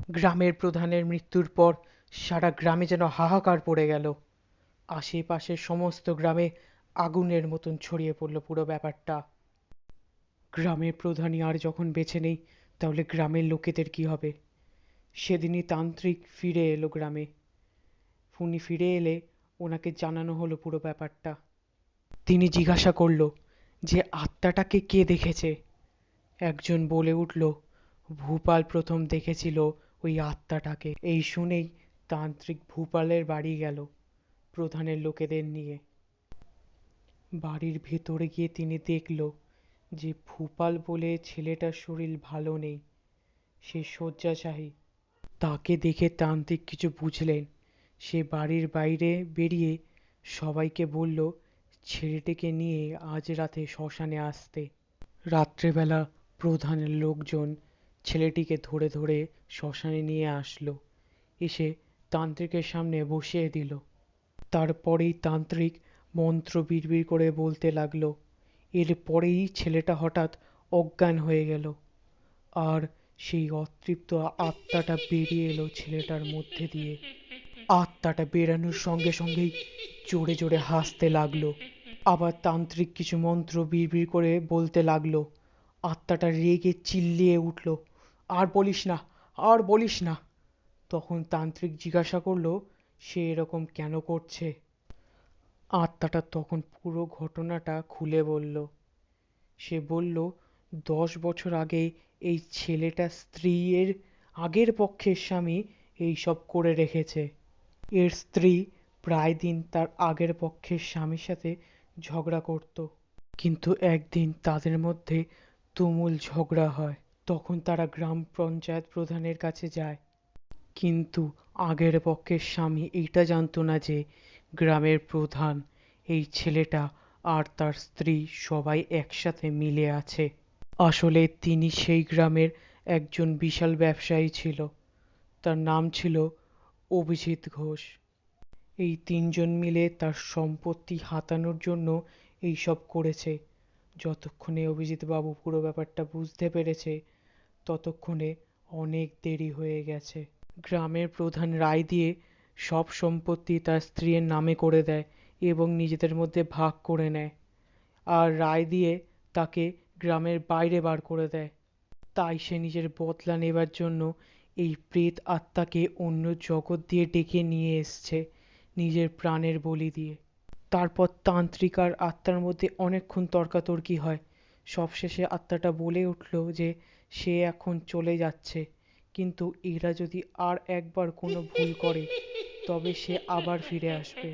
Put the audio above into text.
গ্রামের প্রধানের মৃত্যুর পর সারা গ্রামে যেন হাহাকার পড়ে গেল। আশেপাশের সমস্ত গ্রামে আগুনের মতন ছড়িয়ে পড়ল পুরো ব্যাপারটা। গ্রামের প্রধানই আর যখন বেঁচে নেই, তাহলে গ্রামের লোকেদের কি হবে? সেদিনই তান্ত্রিক ফিরে এলো গ্রামে। উনি ফিরে এলে ওনাকে জানানো হলো পুরো ব্যাপারটা। তিনি জিজ্ঞাসা করলো যে আত্মাটাকে কে দেখেছে। একজন বলে উঠল, ভূপাল প্রথম দেখেছিল ওই আত্মাটাকে। এই শুনেই তান্ত্রিক ভূপালের বাড়ি গেল প্রধানের লোকেদের নিয়ে। বাড়ির ভেতরে গিয়ে তিনি দেখল যে ভূপাল বলে ছেলেটার শরীর ভালো নেই, সে শয্যাশায়ী। তাকে দেখে তান্ত্রিক কিছু বুঝলেন। সে বাড়ির বাইরে বেরিয়ে সবাইকে বলল ছেলেটিকে নিয়ে আজ রাতে শ্মশানে আসতে। রাত্রেবেলা প্রধানের লোকজন ছেলেটিকে ধরে ধরে শ্মশানে নিয়ে আসলো, এসে তান্ত্রিকের সামনে বসিয়ে দিল। তারপরেই তান্ত্রিক মন্ত্র বিড়বিড় করে বলতে লাগলো। এরপরেই ছেলেটা হঠাৎ অজ্ঞান হয়ে গেল, আর সেই অতৃপ্ত আত্মাটা বেরিয়ে এলো ছেলেটার মধ্যে দিয়ে। আত্মাটা বেরানোর সঙ্গে সঙ্গেই জোরে জোরে হাসতে লাগলো। আবার তান্ত্রিক কিছু মন্ত্র বিড়বিড় করে বলতে লাগলো। আত্মাটা রেগে চিল্লিয়ে উঠল, আর বলিস না, আর বলিস না। তখন তান্ত্রিক জিজ্ঞাসা করলো সে এরকম কেন করছে। আত্মাটা তখন পুরো ঘটনাটা খুলে বলল। সে বলল 10 বছর আগে এই ছেলেটা স্ত্রীর আগের পক্ষের স্বামী এই সব করে রেখেছে। এর স্ত্রী প্রায় দিন তার আগের পক্ষের স্বামীর সাথে ঝগড়া করত, কিন্তু একদিন তাদের মধ্যে তুমুল ঝগড়া হয়। তখন তারা গ্রাম পঞ্চায়েত প্রধানের কাছে যায়, কিন্তু আগের পক্ষের স্বামী এইটা জানতো না যে গ্রামের প্রধান, এই ছেলেটা আর তার স্ত্রী সবাই একসাথে মিলে আছে। আসলে তিনি সেই গ্রামের একজন বিশাল ব্যবসায়ী ছিল। তার নাম ছিল অভিজিৎ ঘোষ। এই তিনজন মিলে তার সম্পত্তি হাতানোর জন্য এই সব করেছে। যতক্ষণে অভিজিৎ বাবু পুরো ব্যাপারটা বুঝতে পেরেছে, ততক্ষণে অনেক দেরি হয়ে গেছে। গ্রামের প্রধান রায় দিয়ে সব সম্পত্তি তার স্ত্রীর নামে করে দেয় এবং নিজেদের মধ্যে ভাগ করে নেয়, আর রায় দিয়ে তাকে গ্রামের বাইরে বার করে দেয়। তাই সে নিজের বদলা নেবার জন্য এই প্রেত আত্মাকে অন্য জগৎ দিয়ে ডেকে নিয়ে এসছে, নিজের প্রাণের বলি দিয়ে। তারপর তান্ত্রিক আর আত্মার মধ্যে অনেকক্ষণ তর্কাতর্কি হয়। সবশেষে আত্মাটা বলে উঠল যে সে এখন চলে যাচ্ছে, কিন্তু এরা যদি আর একবার কোনো ভুল করে তবে সে আবার ফিরে আসবে।